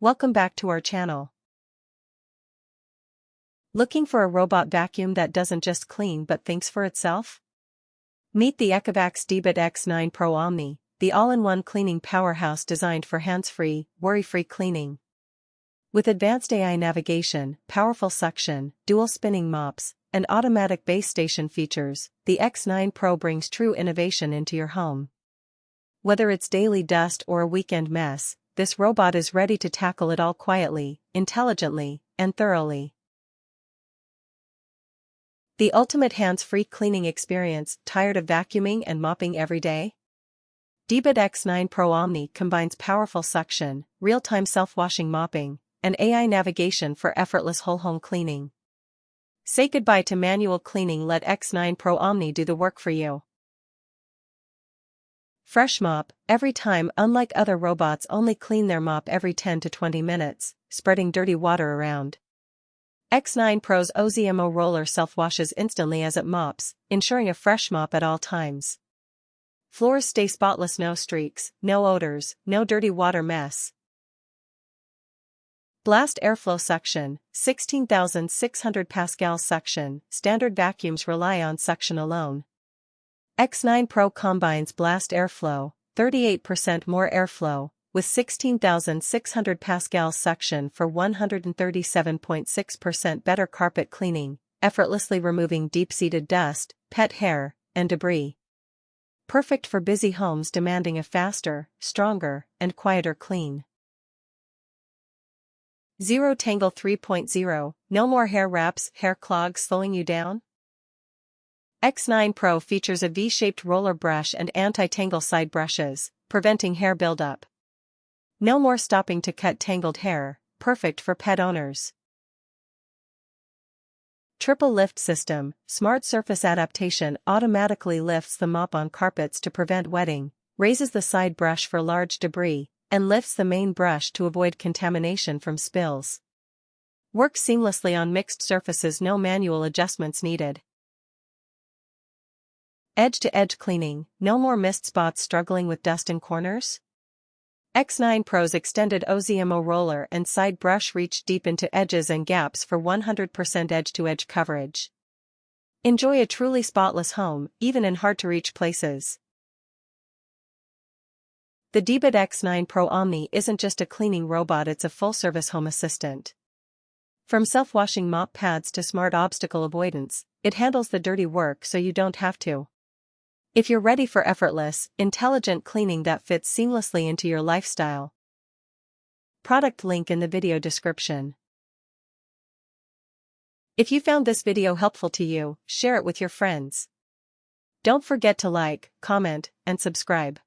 Welcome back to our channel. Looking for a robot vacuum that doesn't just clean but thinks for itself? Meet the ECOVACS DEEBOT X9 PRO OMNI, the all-in-one cleaning powerhouse designed for hands-free, worry-free cleaning. With advanced AI navigation, powerful suction, dual spinning mops, and automatic base station features, the X9 Pro brings true innovation into your home. Whether it's daily dust or a weekend mess, this robot is ready to tackle it all quietly, intelligently, and thoroughly. The ultimate hands-free cleaning experience. Tired of vacuuming and mopping every day? DEEBOT X9 Pro OMNI combines powerful suction, real-time self-washing mopping, and AI navigation for effortless whole-home cleaning. Say goodbye to manual cleaning. Let X9 Pro OMNI do the work for you. Fresh mop, every time. Unlike other robots, only clean their mop every 10 to 20 minutes, spreading dirty water around. X9 Pro's OZMO roller self-washes instantly as it mops, ensuring a fresh mop at all times. Floors stay spotless, no streaks, no odors, no dirty water mess. Blast airflow suction, 16,600 pascal suction. Standard vacuums rely on suction alone. X9 Pro combines blast airflow, 38% more airflow, with 16,600 pascal suction for 137.6% better carpet cleaning, effortlessly removing deep-seated dust, pet hair, and debris. Perfect for busy homes demanding a faster, stronger, and quieter clean. Zero Tangle 3.0, no more hair wraps, hair clogs slowing you down? X9 Pro features a V-shaped roller brush and anti-tangle side brushes, preventing hair buildup. No more stopping to cut tangled hair, perfect for pet owners. Triple lift system, smart surface adaptation automatically lifts the mop on carpets to prevent wetting, raises the side brush for large debris, and lifts the main brush to avoid contamination from spills. Works seamlessly on mixed surfaces, no manual adjustments needed. Edge-to-edge cleaning, no more missed spots struggling with dust in corners? X9 Pro's extended OZMO roller and side brush reach deep into edges and gaps for 100% edge-to-edge coverage. Enjoy a truly spotless home, even in hard-to-reach places. The DEEBOT X9 Pro OMNI isn't just a cleaning robot, it's a full-service home assistant. From self-washing mop pads to smart obstacle avoidance, it handles the dirty work so you don't have to. If you're ready for effortless, intelligent cleaning that fits seamlessly into your lifestyle. Product link in the video description. If you found this video helpful to you, share it with your friends. Don't forget to like, comment, and subscribe.